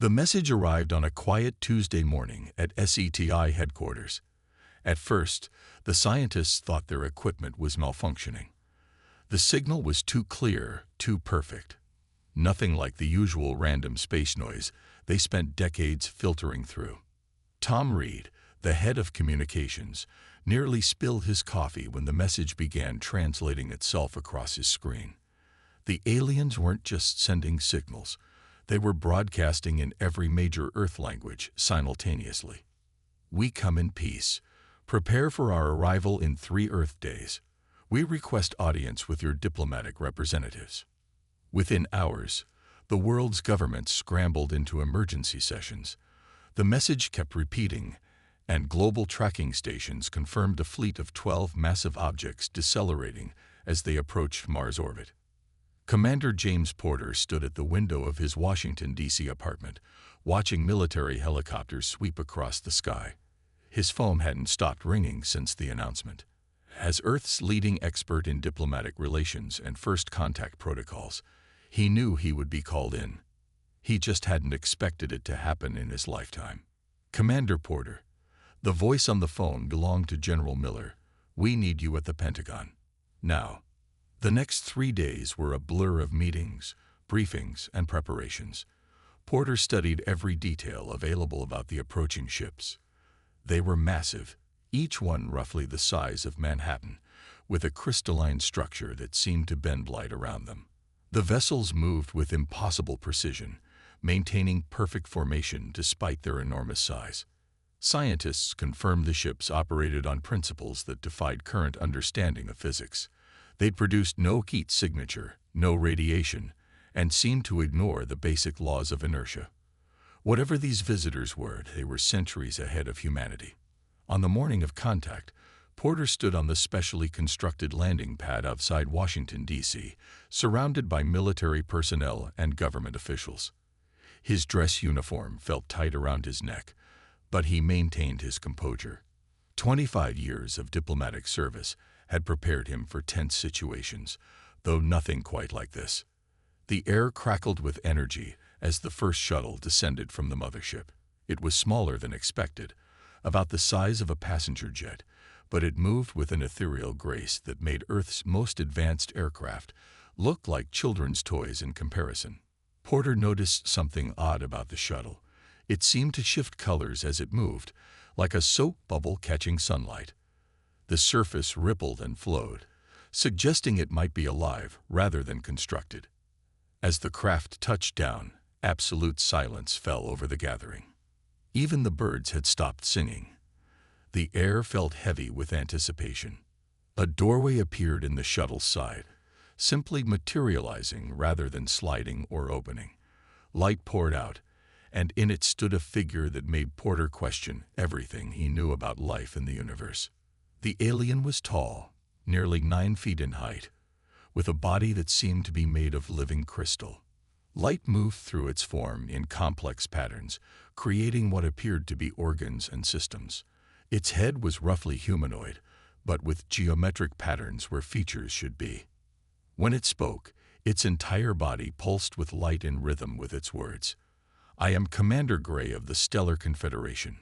The message arrived on a quiet Tuesday morning at SETI headquarters. At first, the scientists thought their equipment was malfunctioning. The signal was too clear, too perfect. Nothing like the usual random space noise they spent decades filtering through. Tom Reed, the head of communications, nearly spilled his coffee when the message began translating itself across his screen. The aliens weren't just sending signals. They were broadcasting in every major Earth language simultaneously. "We come in peace. Prepare for our arrival in 3 Earth days. We request audience with your diplomatic representatives." Within hours, the world's governments scrambled into emergency sessions. The message kept repeating, and global tracking stations confirmed a fleet of 12 massive objects decelerating as they approached Mars orbit. Commander James Porter stood at the window of his Washington, D.C. apartment, watching military helicopters sweep across the sky. His phone hadn't stopped ringing since the announcement. As Earth's leading expert in diplomatic relations and first contact protocols, he knew he would be called in. He just hadn't expected it to happen in his lifetime. "Commander Porter," the voice on the phone belonged to General Miller. "We need you at the Pentagon. Now." The next 3 days were a blur of meetings, briefings, and preparations. Porter studied every detail available about the approaching ships. They were massive, each one roughly the size of Manhattan, with a crystalline structure that seemed to bend light around them. The vessels moved with impossible precision, maintaining perfect formation despite their enormous size. Scientists confirmed the ships operated on principles that defied current understanding of physics. They'd produced no heat signature, no radiation, and seemed to ignore the basic laws of inertia. Whatever these visitors were, they were centuries ahead of humanity. On the morning of contact, Porter stood on the specially constructed landing pad outside Washington, D.C., surrounded by military personnel and government officials. His dress uniform felt tight around his neck, but he maintained his composure. 25 years of diplomatic service had prepared him for tense situations, though nothing quite like this. The air crackled with energy as the first shuttle descended from the mothership. It was smaller than expected, about the size of a passenger jet, but it moved with an ethereal grace that made Earth's most advanced aircraft look like children's toys in comparison. Porter noticed something odd about the shuttle. It seemed to shift colors as it moved, like a soap bubble catching sunlight. The surface rippled and flowed, suggesting it might be alive rather than constructed. As the craft touched down, absolute silence fell over the gathering. Even the birds had stopped singing. The air felt heavy with anticipation. A doorway appeared in the shuttle's side, simply materializing rather than sliding or opening. Light poured out, and in it stood a figure that made Porter question everything he knew about life in the universe. The alien was tall, nearly 9 feet in height, with a body that seemed to be made of living crystal. Light moved through its form in complex patterns, creating what appeared to be organs and systems. Its head was roughly humanoid, but with geometric patterns where features should be. When it spoke, its entire body pulsed with light in rhythm with its words. "I am Commander Gray of the Stellar Confederation.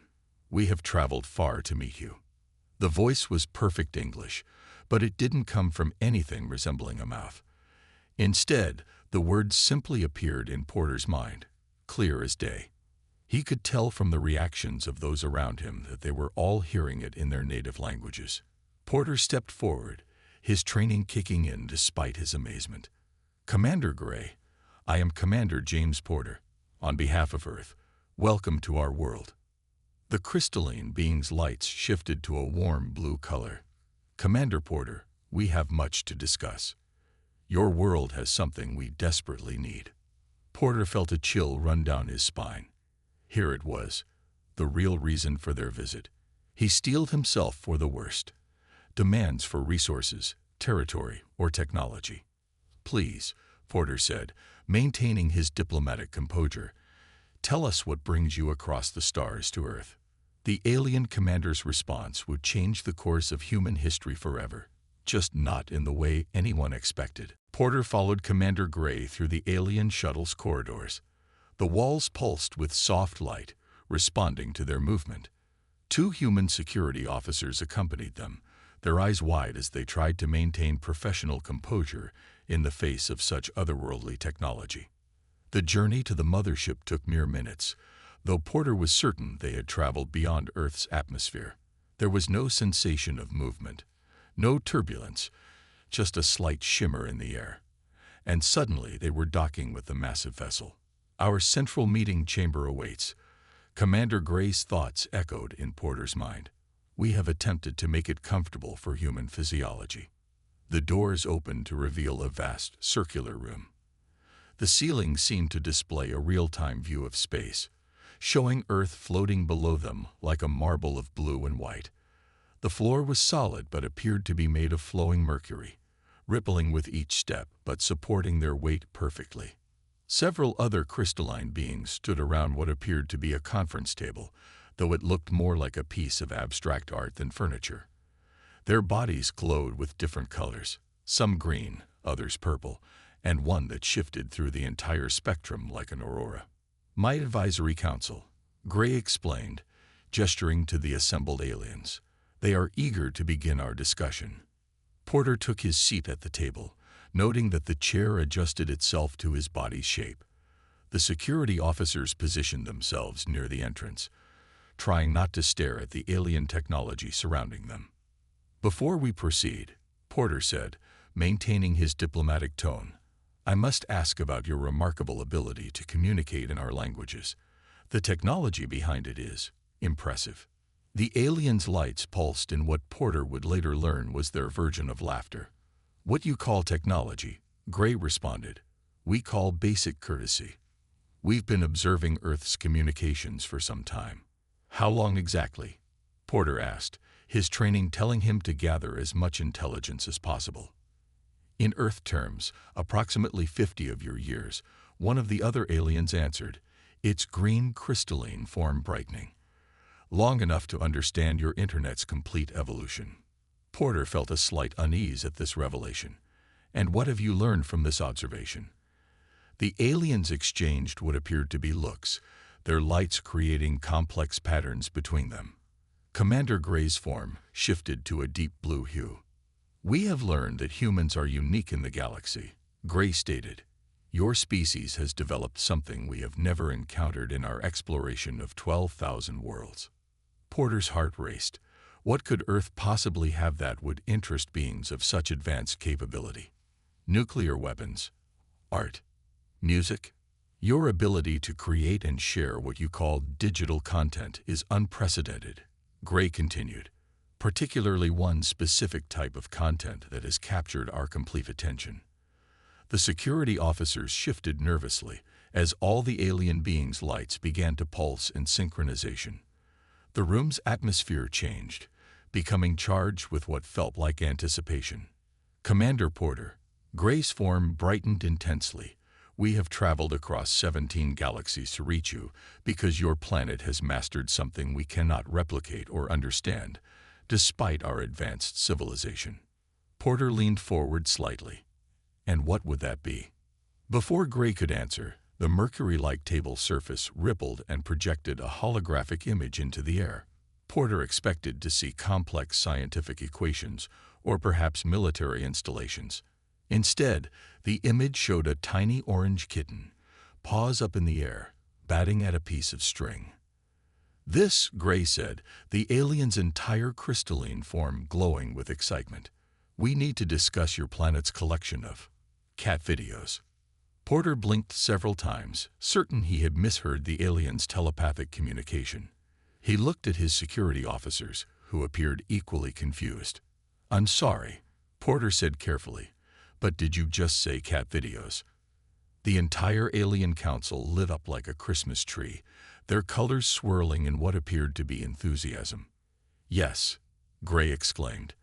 We have traveled far to meet you." The voice was perfect English, but it didn't come from anything resembling a mouth. Instead, the words simply appeared in Porter's mind, clear as day. He could tell from the reactions of those around him that they were all hearing it in their native languages. Porter stepped forward, his training kicking in despite his amazement. "Commander Gray, I am Commander James Porter. On behalf of Earth, welcome to our world." The crystalline being's lights shifted to a warm blue color. "Commander Porter, we have much to discuss. Your world has something we desperately need." Porter felt a chill run down his spine. Here it was, the real reason for their visit. He steeled himself for the worst. Demands for resources, territory, or technology. "Please," Porter said, maintaining his diplomatic composure, "tell us what brings you across the stars to Earth." The alien commander's response would change the course of human history forever, just not in the way anyone expected. Porter followed Commander Gray through the alien shuttle's corridors. The walls pulsed with soft light, responding to their movement. Two human security officers accompanied them, their eyes wide as they tried to maintain professional composure in the face of such otherworldly technology. The journey to the mothership took mere minutes, though Porter was certain they had traveled beyond Earth's atmosphere. There was no sensation of movement, no turbulence, just a slight shimmer in the air. And suddenly they were docking with the massive vessel. "Our central meeting chamber awaits." Commander Gray's thoughts echoed in Porter's mind. "We have attempted to make it comfortable for human physiology." The doors opened to reveal a vast, circular room. The ceiling seemed to display a real-time view of space, showing Earth floating below them like a marble of blue and white. The floor was solid but appeared to be made of flowing mercury, rippling with each step but supporting their weight perfectly. Several other crystalline beings stood around what appeared to be a conference table, though it looked more like a piece of abstract art than furniture. Their bodies glowed with different colors, some green, others purple, and one that shifted through the entire spectrum like an aurora. "My advisory council," Gray explained, gesturing to the assembled aliens. "They are eager to begin our discussion." Porter took his seat at the table, noting that the chair adjusted itself to his body's shape. The security officers positioned themselves near the entrance, trying not to stare at the alien technology surrounding them. "Before we proceed," Porter said, maintaining his diplomatic tone, "I must ask about your remarkable ability to communicate in our languages. The technology behind it is impressive." The aliens' lights pulsed in what Porter would later learn was their version of laughter. "What you call technology," Gray responded, "we call basic courtesy. We've been observing Earth's communications for some time." "How long exactly?" Porter asked, his training telling him to gather as much intelligence as possible. "In Earth terms, approximately 50 of your years," one of the other aliens answered, its green crystalline form brightening. "Long enough to understand your Internet's complete evolution." Porter felt a slight unease at this revelation. "And what have you learned from this observation?" The aliens exchanged what appeared to be looks, their lights creating complex patterns between them. Commander Gray's form shifted to a deep blue hue. "We have learned that humans are unique in the galaxy," Gray stated. "Your species has developed something we have never encountered in our exploration of 12,000 worlds." Porter's heart raced. What could Earth possibly have that would interest beings of such advanced capability? Nuclear weapons, art, music. "Your ability to create and share what you call digital content is unprecedented," Gray continued, "particularly one specific type of content that has captured our complete attention." The security officers shifted nervously as all the alien beings' lights began to pulse in synchronization. The room's atmosphere changed, becoming charged with what felt like anticipation. "Commander Porter," Gray's form brightened intensely, "we have traveled across 17 galaxies to reach you because your planet has mastered something we cannot replicate or understand, despite our advanced civilization." Porter leaned forward slightly. "And what would that be?" Before Gray could answer, the mercury-like table surface rippled and projected a holographic image into the air. Porter expected to see complex scientific equations or perhaps military installations. Instead, the image showed a tiny orange kitten, paws up in the air, batting at a piece of string. "This," Gray said, the alien's entire crystalline form glowing with excitement. "We need to discuss your planet's collection of cat videos." Porter blinked several times, certain he had misheard the alien's telepathic communication. He looked at his security officers, who appeared equally confused. "I'm sorry," Porter said carefully, "but did you just say cat videos?" The entire alien council lit up like a Christmas tree, their colors swirling in what appeared to be enthusiasm. "Yes," Gray exclaimed,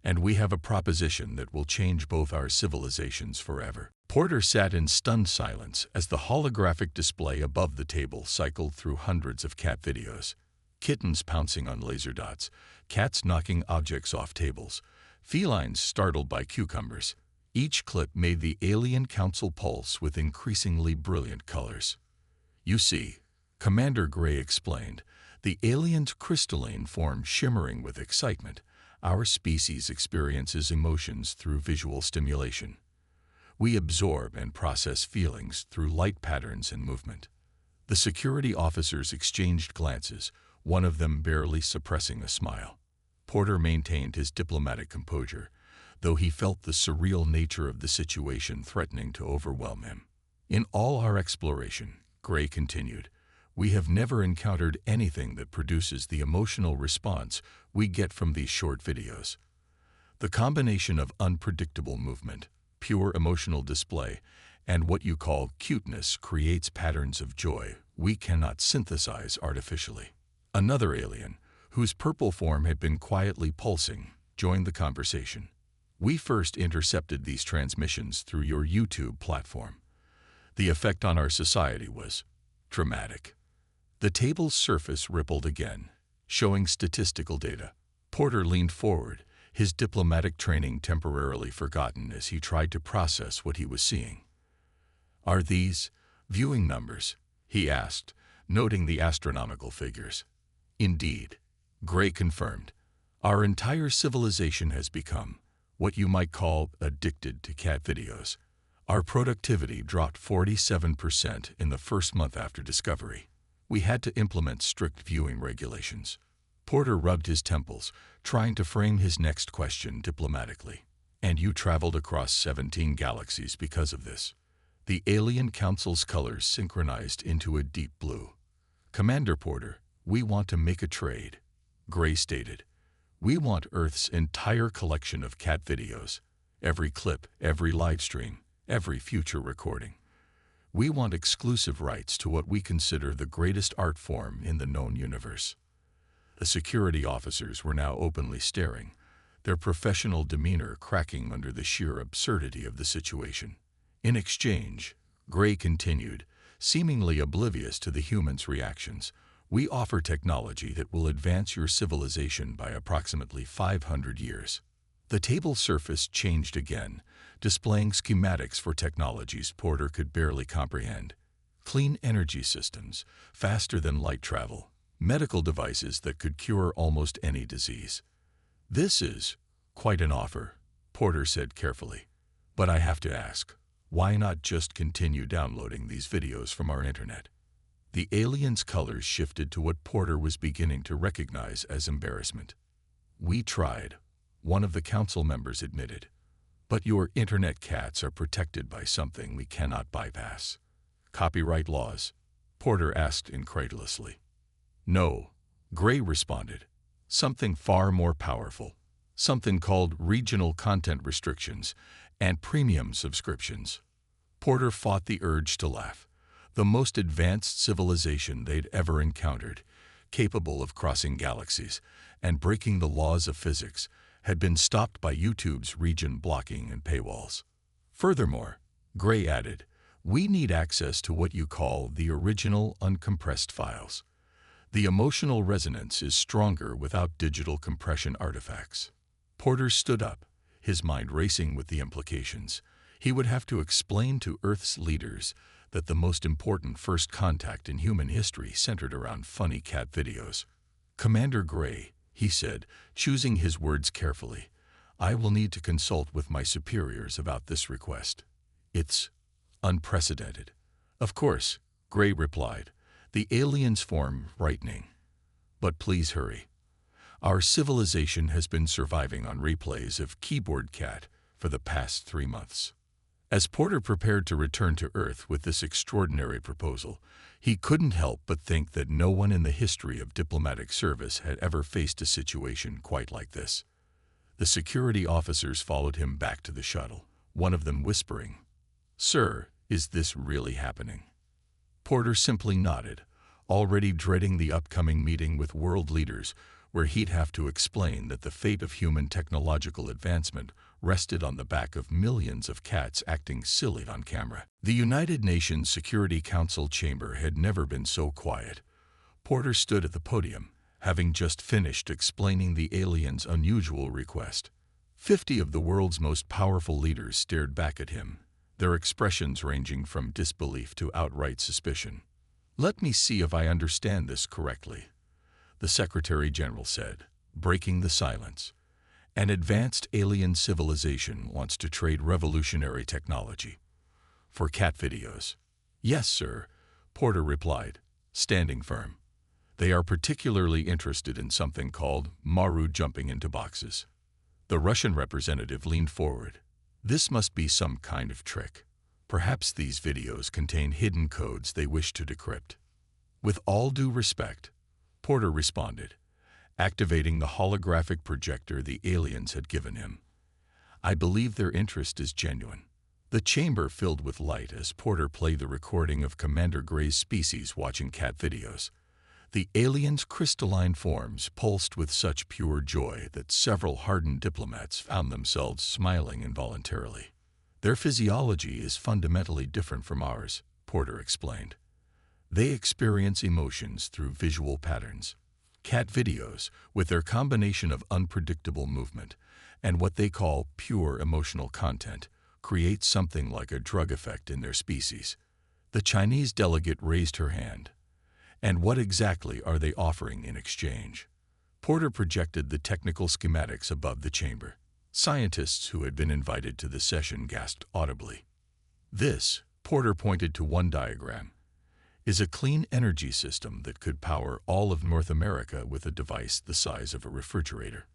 "and we have a proposition that will change both our civilizations forever." Porter sat in stunned silence as the holographic display above the table cycled through hundreds of cat videos. Kittens pouncing on laser dots, cats knocking objects off tables, felines startled by cucumbers. Each clip made the alien council pulse with increasingly brilliant colors. You see, Commander Gray explained, the alien's crystalline form shimmering with excitement. Our species experiences emotions through visual stimulation. We absorb and process feelings through light patterns and movement. The security officers exchanged glances, one of them barely suppressing a smile. Porter maintained his diplomatic composure, though he felt the surreal nature of the situation threatening to overwhelm him. In all our exploration, Gray continued, we have never encountered anything that produces the emotional response we get from these short videos. The combination of unpredictable movement, pure emotional display, and what you call cuteness creates patterns of joy we cannot synthesize artificially. Another alien, whose purple form had been quietly pulsing, joined the conversation. We first intercepted these transmissions through your YouTube platform. The effect on our society was dramatic. The table's surface rippled again, showing statistical data. Porter leaned forward, his diplomatic training temporarily forgotten as he tried to process what he was seeing. Are these viewing numbers? He asked, noting the astronomical figures. Indeed, Gray confirmed. Our entire civilization has become what you might call addicted to cat videos. Our productivity dropped 47% in the first month after discovery. We had to implement strict viewing regulations. Porter rubbed his temples, trying to frame his next question diplomatically. And you traveled across 17 galaxies because of this. The Alien Council's colors synchronized into a deep blue. Commander Porter, we want to make a trade, Gray stated. We want Earth's entire collection of cat videos, every clip, every live stream, every future recording. We want exclusive rights to what we consider the greatest art form in the known universe. The security officers were now openly staring, their professional demeanor cracking under the sheer absurdity of the situation. In exchange, Gray continued, seemingly oblivious to the humans' reactions, we offer technology that will advance your civilization by approximately 500 years. The table surface changed again, displaying schematics for technologies Porter could barely comprehend. Clean energy systems, faster than light travel, medical devices that could cure almost any disease. This is quite an offer, Porter said carefully. But I have to ask, why not just continue downloading these videos from our internet? The alien's colors shifted to what Porter was beginning to recognize as embarrassment. We tried, one of the council members admitted. But your internet cats are protected by something we cannot bypass. Copyright laws? Porter asked incredulously. No, Gray responded. Something far more powerful. Something called regional content restrictions and premium subscriptions. Porter fought the urge to laugh. The most advanced civilization they'd ever encountered, capable of crossing galaxies and breaking the laws of physics, had been stopped by YouTube's region blocking and paywalls. Furthermore, Gray added, we need access to what you call the original uncompressed files. The emotional resonance is stronger without digital compression artifacts. Porter stood up, his mind racing with the implications. He would have to explain to Earth's leaders that the most important first contact in human history centered around funny cat videos. Commander Gray, he said, choosing his words carefully, I will need to consult with my superiors about this request. It's unprecedented. Of course, Gray replied, the alien's form brightening. But please hurry. Our civilization has been surviving on replays of Keyboard Cat for the past 3 months. As Porter prepared to return to Earth with this extraordinary proposal, he couldn't help but think that no one in the history of diplomatic service had ever faced a situation quite like this. The security officers followed him back to the shuttle, one of them whispering, Sir, is this really happening? Porter simply nodded, already dreading the upcoming meeting with world leaders, where he'd have to explain that the fate of human technological advancement rested on the back of millions of cats acting silly on camera. The United Nations Security Council chamber had never been so quiet. Porter stood at the podium, having just finished explaining the alien's unusual request. 50 of the world's most powerful leaders stared back at him, their expressions ranging from disbelief to outright suspicion. Let me see if I understand this correctly, the Secretary General said, breaking the silence. An advanced alien civilization wants to trade revolutionary technology for cat videos. Yes, sir, Porter replied, standing firm. They are particularly interested in something called Maru jumping into boxes. The Russian representative leaned forward. This must be some kind of trick. Perhaps these videos contain hidden codes they wish to decrypt. With all due respect, Porter responded, activating the holographic projector the aliens had given him. I believe their interest is genuine. The chamber filled with light as Porter played the recording of Commander Gray's species watching cat videos. The aliens' crystalline forms pulsed with such pure joy that several hardened diplomats found themselves smiling involuntarily. Their physiology is fundamentally different from ours, Porter explained. They experience emotions through visual patterns. Cat videos, with their combination of unpredictable movement and what they call pure emotional content, create something like a drug effect in their species. The Chinese delegate raised her hand. And what exactly are they offering in exchange? Porter projected the technical schematics above the chamber. Scientists who had been invited to the session gasped audibly. This, Porter pointed to one diagram, is a clean energy system that could power all of North America with a device the size of a refrigerator.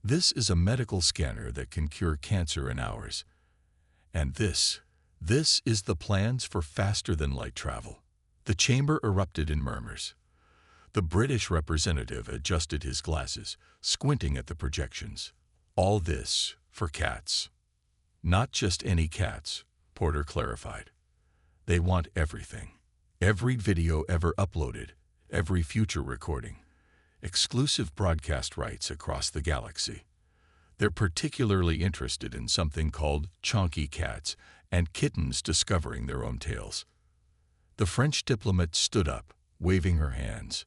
This is a medical scanner that can cure cancer in hours. And this is the plans for faster-than-light travel. The chamber erupted in murmurs. The British representative adjusted his glasses, squinting at the projections. All this for cats. Not just any cats, Porter clarified. They want everything. Every video ever uploaded, every future recording, exclusive broadcast rights across the galaxy. They're particularly interested in something called chonky cats and kittens discovering their own tails. The French diplomat stood up, waving her hands.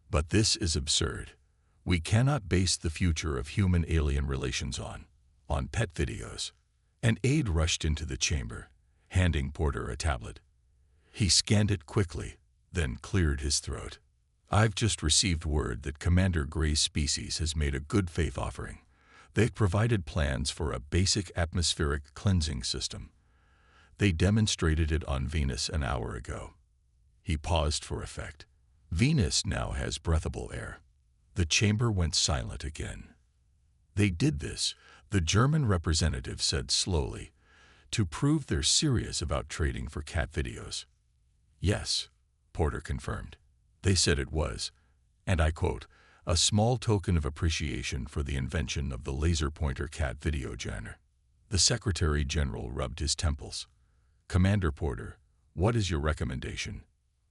But this is absurd. We cannot base the future of human-alien relations on pet videos. An aide rushed into the chamber, handing Porter a tablet. He scanned it quickly, then cleared his throat. I've just received word that Commander Gray's species has made a good faith offering. They've provided plans for a basic atmospheric cleansing system. They demonstrated it on Venus an hour ago. He paused for effect. Venus now has breathable air. The chamber went silent again. They did this, the German representative said slowly, to prove they're serious about trading for cat videos. Yes, Porter confirmed. They said it was, and I quote, a small token of appreciation for the invention of the laser pointer cat video genre. The Secretary General rubbed his temples. Commander Porter, what is your recommendation?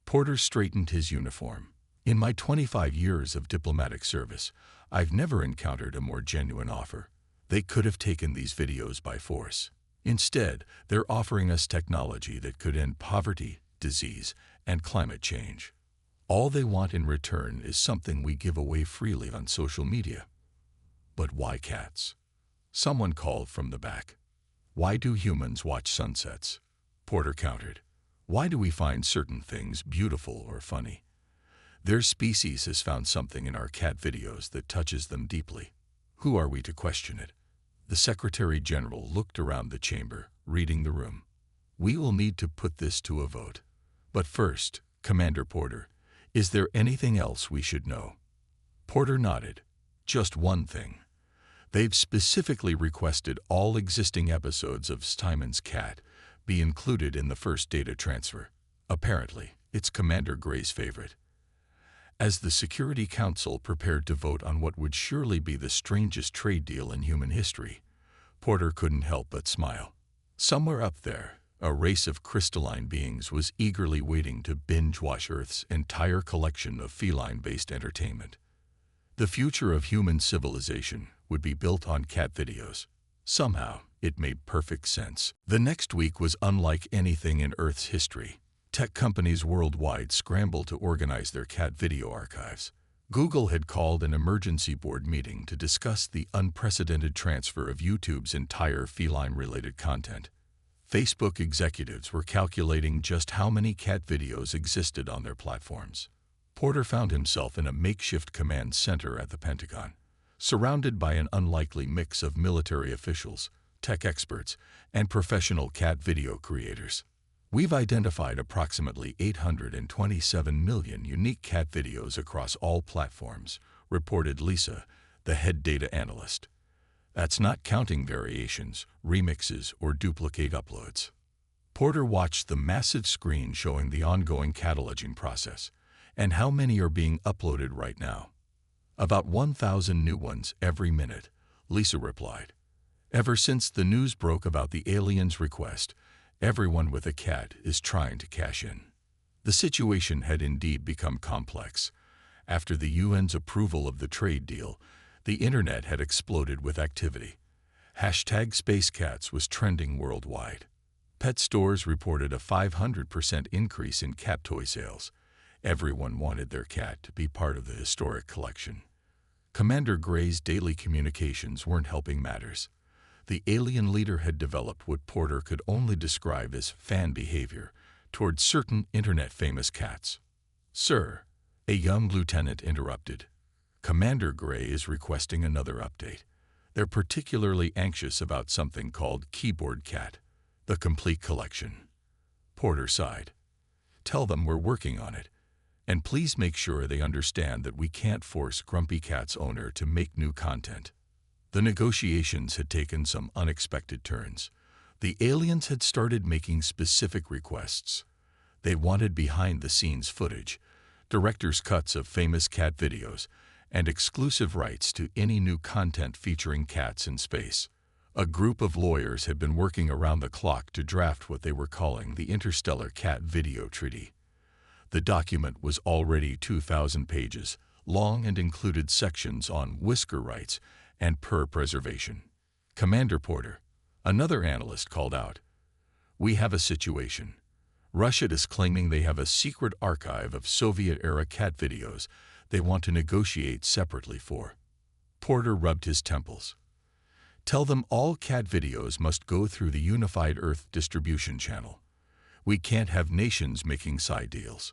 Porter straightened his uniform. In my 25 years of diplomatic service, I've never encountered a more genuine offer. They could have taken these videos by force. Instead, they're offering us technology that could end poverty, disease, and climate change. All they want in return is something we give away freely on social media. But why cats? Someone called from the back. Why do humans watch sunsets? Porter countered. Why do we find certain things beautiful or funny? Their species has found something in our cat videos that touches them deeply. Who are we to question it? The Secretary General looked around the chamber, reading the room. We will need to put this to a vote. But first, Commander Porter, is there anything else we should know? Porter nodded. Just one thing. They've specifically requested all existing episodes of Steinman's Cat be included in the first data transfer. Apparently, it's Commander Gray's favorite. As the Security Council prepared to vote on what would surely be the strangest trade deal in human history, Porter couldn't help but smile. Somewhere up there, a race of crystalline beings was eagerly waiting to binge-watch Earth's entire collection of feline-based entertainment. The future of human civilization would be built on cat videos. Somehow, it made perfect sense. The next week was unlike anything in Earth's history. Tech companies worldwide scrambled to organize their cat video archives. Google had called an emergency board meeting to discuss the unprecedented transfer of YouTube's entire feline-related content. Facebook executives were calculating just how many cat videos existed on their platforms. Porter found himself in a makeshift command center at the Pentagon, surrounded by an unlikely mix of military officials, tech experts, and professional cat video creators. We've identified approximately 827 million unique cat videos across all platforms, reported Lisa, the head data analyst. That's not counting variations, remixes, or duplicate uploads. Porter watched the massive screen showing the ongoing cataloging process and how many are being uploaded right now. About 1,000 new ones every minute, Lisa replied. Ever since the news broke about the aliens' request, everyone with a cat is trying to cash in. The situation had indeed become complex. After the UN's approval of the trade deal, the internet had exploded with activity. #SpaceCats was trending worldwide. Pet stores reported a 500% increase in cat toy sales. Everyone wanted their cat to be part of the historic collection. Commander Gray's daily communications weren't helping matters. The alien leader had developed what Porter could only describe as fan behavior towards certain internet-famous cats. "Sir," a young lieutenant interrupted, "Commander Gray is requesting another update. They're particularly anxious about something called Keyboard Cat, the complete collection." Porter sighed. "Tell them we're working on it. And please make sure they understand that we can't force Grumpy Cat's owner to make new content." The negotiations had taken some unexpected turns. The aliens had started making specific requests. They wanted behind-the-scenes footage, director's cuts of famous cat videos, and exclusive rights to any new content featuring cats in space. A group of lawyers had been working around the clock to draft what they were calling the Interstellar Cat Video Treaty. The document was already 2,000 pages long and included sections on whisker rights and preservation. "Commander Porter," another analyst called out, "we have a situation. Russia is claiming they have a secret archive of Soviet-era cat videos they want to negotiate separately for." Porter rubbed his temples. "Tell them all cat videos must go through the Unified Earth distribution channel. We can't have nations making side deals."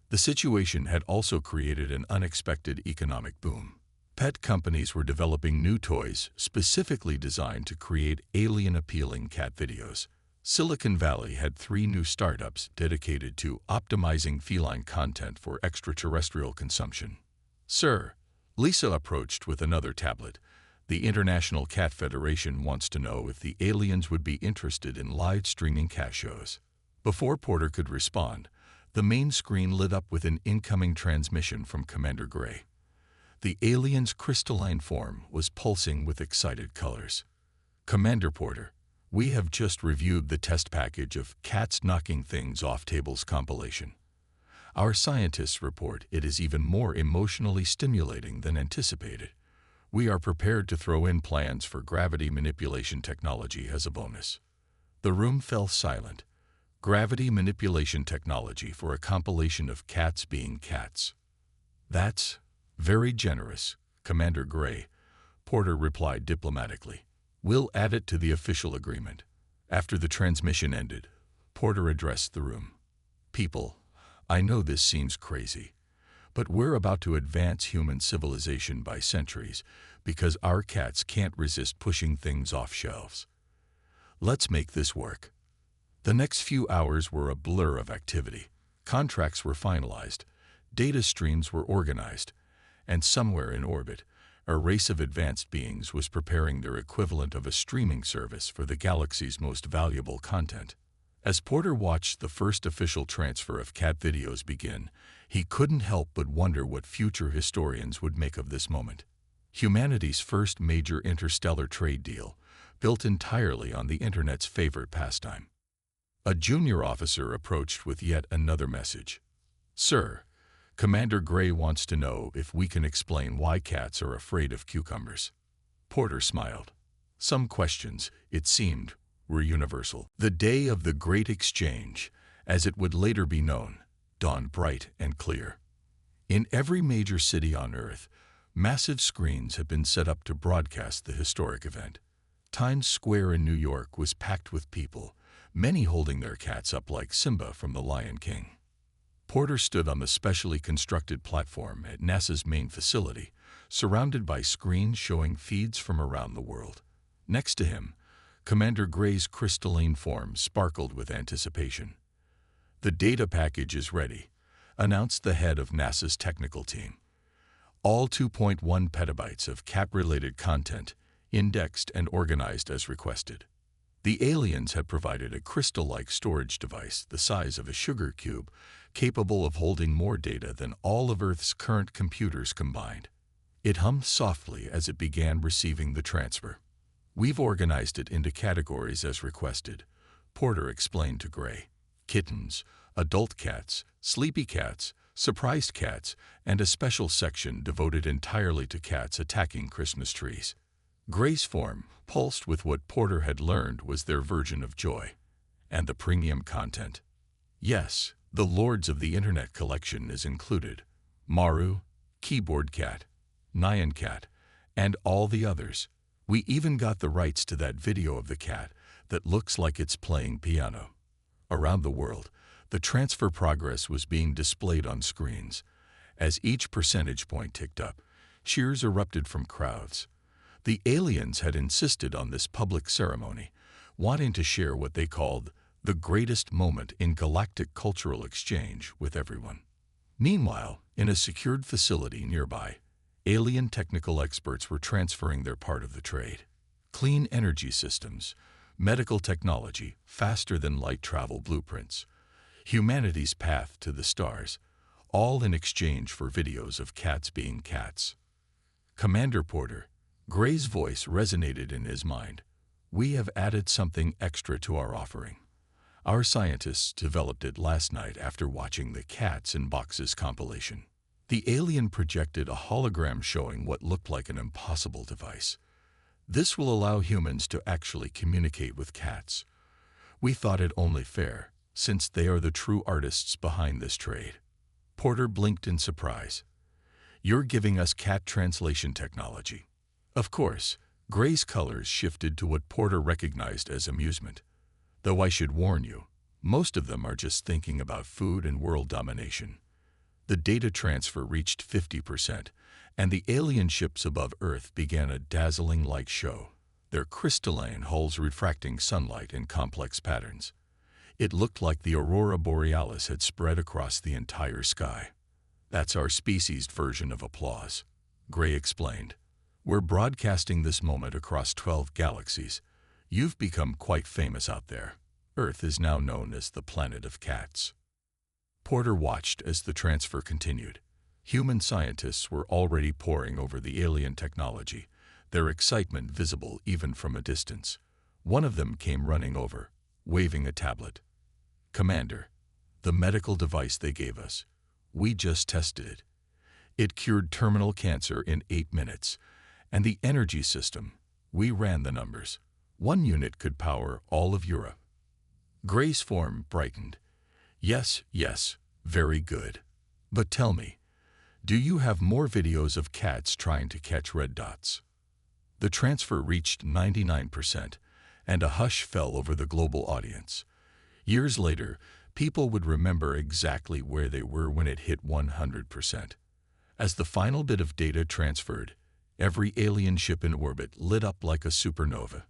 The situation had also created an unexpected economic boom. Pet companies were developing new toys specifically designed to create alien-appealing cat videos. Silicon Valley had 3 new startups dedicated to optimizing feline content for extraterrestrial consumption. "Sir," Lisa approached with another tablet, "the International Cat Federation wants to know if the aliens would be interested in live streaming cat shows." Before Porter could respond, the main screen lit up with an incoming transmission from Commander Gray. The alien's crystalline form was pulsing with excited colors. "Commander Porter, we have just reviewed the test package of Cats Knocking Things Off Tables compilation. Our scientists report it is even more emotionally stimulating than anticipated. We are prepared to throw in plans for gravity manipulation technology as a bonus." The room fell silent. Gravity manipulation technology for a compilation of cats being cats. "That's very generous, Commander Gray," Porter replied diplomatically. "We'll add it to the official agreement." After the transmission ended, Porter addressed the room. "People, I know this seems crazy, but we're about to advance human civilization by centuries because our cats can't resist pushing things off shelves. Let's make this work." The next few hours were a blur of activity. Contracts were finalized, data streams were organized, and somewhere in orbit, a race of advanced beings was preparing their equivalent of a streaming service for the galaxy's most valuable content. As Porter watched the first official transfer of cat videos begin, he couldn't help but wonder what future historians would make of this moment. Humanity's first major interstellar trade deal, built entirely on the internet's favorite pastime. A junior officer approached with yet another message. "Sir, Commander Gray wants to know if we can explain why cats are afraid of cucumbers." Porter smiled. Some questions, it seemed, were universal. The day of the Great Exchange, as it would later be known, dawned bright and clear. In every major city on Earth, massive screens had been set up to broadcast the historic event. Times Square in New York was packed with people, many holding their cats up like Simba from The Lion King. Porter stood on the specially constructed platform at NASA's main facility, surrounded by screens showing feeds from around the world. Next to him, Commander Gray's crystalline form sparkled with anticipation. "The data package is ready," announced the head of NASA's technical team. All 2.1 petabytes of cat-related content, indexed and organized as requested. The aliens had provided a crystal-like storage device the size of a sugar cube, capable of holding more data than all of Earth's current computers combined. It hummed softly as it began receiving the transfer. "We've organized it into categories as requested," Porter explained to Gray. "Kittens, adult cats, sleepy cats, surprised cats, and a special section devoted entirely to cats attacking Christmas trees." Gray's form pulsed with what Porter had learned was their version of joy. "And the premium content?" "Yes, the Lords of the Internet collection is included. Maru, Keyboard Cat, Nyan Cat, and all the others. We even got the rights to that video of the cat that looks like it's playing piano." Around the world, the transfer progress was being displayed on screens. As each percentage point ticked up, cheers erupted from crowds. The aliens had insisted on this public ceremony, wanting to share what they called the greatest moment in galactic cultural exchange with everyone. Meanwhile, in a secured facility nearby, alien technical experts were transferring their part of the trade. Clean energy systems, medical technology, faster than light travel blueprints, humanity's path to the stars, all in exchange for videos of cats being cats. "Commander Porter," Gray's voice resonated in his mind, "we have added something extra to our offering. Our scientists developed it last night after watching the Cats in Boxes compilation." The alien projected a hologram showing what looked like an impossible device. "This will allow humans to actually communicate with cats. We thought it only fair, since they are the true artists behind this trade." Porter blinked in surprise. "You're giving us cat translation technology?" Of course, Gray's colors shifted to what Porter recognized as amusement. "Though I should warn you, most of them are just thinking about food and world domination." The data transfer reached 50%, and the alien ships above Earth began a dazzling light show, their crystalline hulls refracting sunlight in complex patterns. It looked like the aurora borealis had spread across the entire sky. "That's our species' version of applause," Gray explained. "We're broadcasting this moment across 12 galaxies. You've become quite famous out there. Earth is now known as the planet of cats." Porter watched as the transfer continued. Human scientists were already poring over the alien technology, their excitement visible even from a distance. One of them came running over, waving a tablet. "Commander, the medical device they gave us. We just tested it. It cured terminal cancer in 8 minutes. And the energy system, we ran the numbers. 1 unit could power all of Europe." Gray's form brightened. Yes, very good. But tell me, do you have more videos of cats trying to catch red dots?" The transfer reached 99%, and a hush fell over the global audience. Years later, people would remember exactly where they were when it hit 100%. As the final bit of data transferred, every alien ship in orbit lit up like a supernova.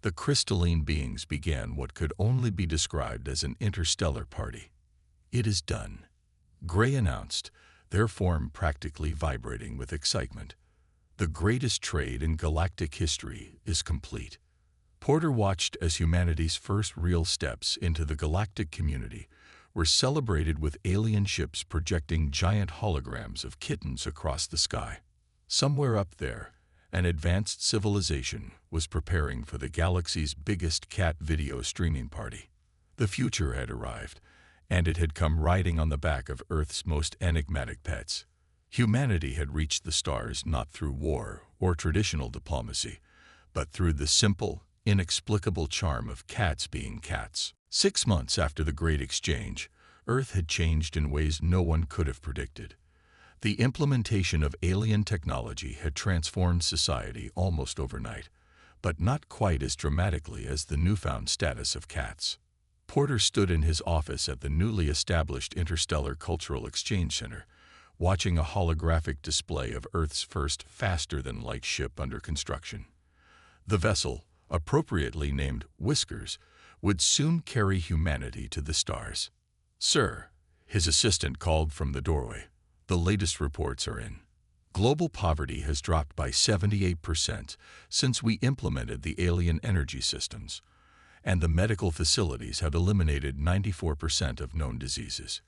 The crystalline beings began what could only be described as an interstellar party. "It is done," Gray announced, their form practically vibrating with excitement. "The greatest trade in galactic history is complete." Porter watched as humanity's first real steps into the galactic community were celebrated with alien ships projecting giant holograms of kittens across the sky. Somewhere up there, an advanced civilization was preparing for the galaxy's biggest cat video streaming party. The future had arrived, and it had come riding on the back of Earth's most enigmatic pets. Humanity had reached the stars not through war or traditional diplomacy, but through the simple, inexplicable charm of cats being cats. 6 months after the Great Exchange, Earth had changed in ways no one could have predicted. The implementation of alien technology had transformed society almost overnight, but not quite as dramatically as the newfound status of cats. Porter stood in his office at the newly established Interstellar Cultural Exchange Center, watching a holographic display of Earth's first faster-than-light ship under construction. The vessel, appropriately named Whiskers, would soon carry humanity to the stars. "Sir," his assistant called from the doorway, "the latest reports are in. Global poverty has dropped by 78% since we implemented the alien energy systems, and the medical facilities have eliminated 94% of known diseases."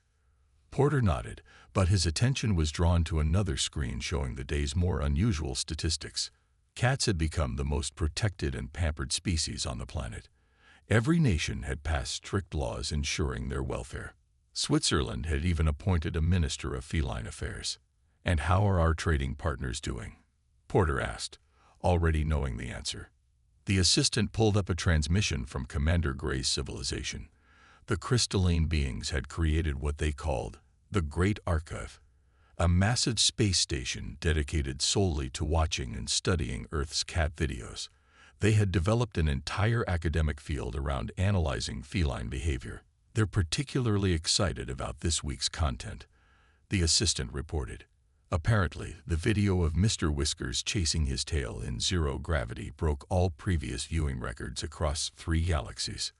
Porter nodded, but his attention was drawn to another screen showing the day's more unusual statistics. Cats had become the most protected and pampered species on the planet. Every nation had passed strict laws ensuring their welfare. Switzerland had even appointed a minister of feline affairs. "And how are our trading partners doing?" Porter asked, already knowing the answer. The assistant pulled up a transmission from Commander Gray's civilization. The crystalline beings had created what they called the Great Archive, a massive space station dedicated solely to watching and studying Earth's cat videos. They had developed an entire academic field around analyzing feline behavior. "They're particularly excited about this week's content," the assistant reported. Apparently, the video of Mr. Whiskers chasing his tail in zero gravity broke all previous viewing records across 3 galaxies.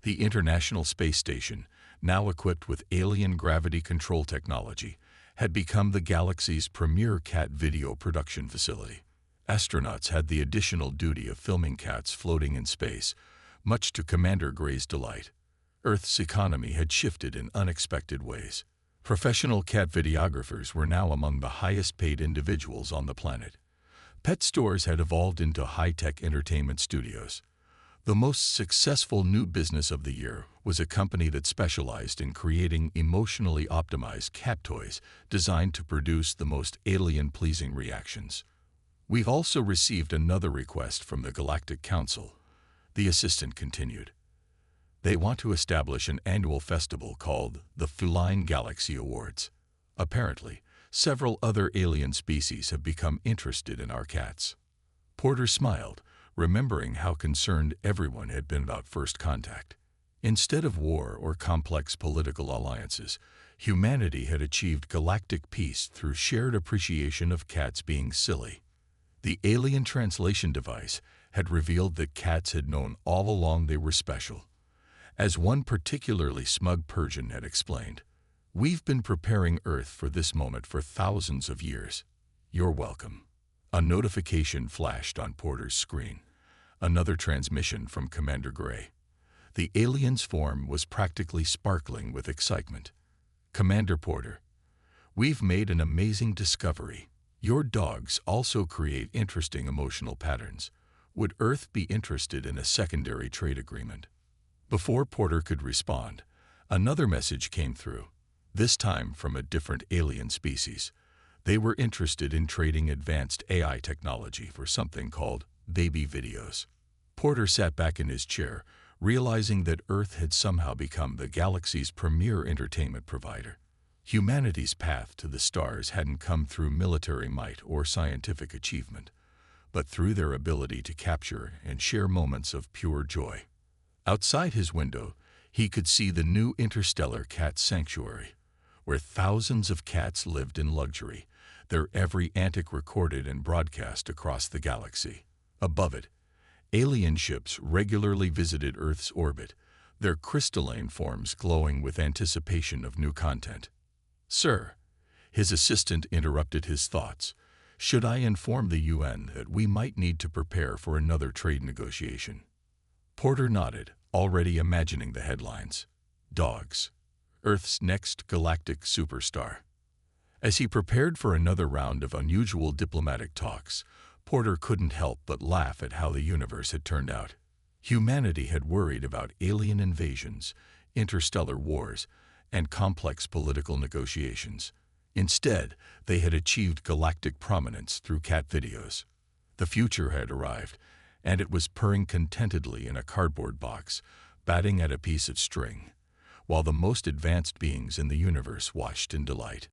The International Space Station, now equipped with alien gravity control technology, had become the galaxy's premier cat video production facility. Astronauts had the additional duty of filming cats floating in space, much to Commander Gray's delight. Earth's economy had shifted in unexpected ways. Professional cat videographers were now among the highest-paid individuals on the planet. Pet stores had evolved into high-tech entertainment studios. The most successful new business of the year was a company that specialized in creating emotionally optimized cat toys designed to produce the most alien-pleasing reactions. "We've also received another request from the Galactic Council," the assistant continued. "They want to establish an annual festival called the Feline Galaxy Awards. Apparently, several other alien species have become interested in our cats." Porter smiled, remembering how concerned everyone had been about first contact. Instead of war or complex political alliances, humanity had achieved galactic peace through shared appreciation of cats being silly. The alien translation device had revealed that cats had known all along they were special. As one particularly smug Persian had explained, "We've been preparing Earth for this moment for thousands of years. You're welcome." A notification flashed on Porter's screen, another transmission from Commander Gray. The alien's form was practically sparkling with excitement. "Commander Porter, we've made an amazing discovery. Your dogs also create interesting emotional patterns. Would Earth be interested in a secondary trade agreement?" Before Porter could respond, another message came through, this time from a different alien species. They were interested in trading advanced AI technology for something called baby videos. Porter sat back in his chair, realizing that Earth had somehow become the galaxy's premier entertainment provider. Humanity's path to the stars hadn't come through military might or scientific achievement, but through their ability to capture and share moments of pure joy. Outside his window, he could see the new interstellar cat sanctuary, where thousands of cats lived in luxury, their every antic recorded and broadcast across the galaxy. Above it, alien ships regularly visited Earth's orbit, their crystalline forms glowing with anticipation of new content. "Sir," his assistant interrupted his thoughts, "should I inform the UN that we might need to prepare for another trade negotiation?" Porter nodded, already imagining the headlines. Dogs, Earth's next galactic superstar. As he prepared for another round of unusual diplomatic talks, Porter couldn't help but laugh at how the universe had turned out. Humanity had worried about alien invasions, interstellar wars, and complex political negotiations. Instead, they had achieved galactic prominence through cat videos. The future had arrived, and it was purring contentedly in a cardboard box, batting at a piece of string, while the most advanced beings in the universe watched in delight.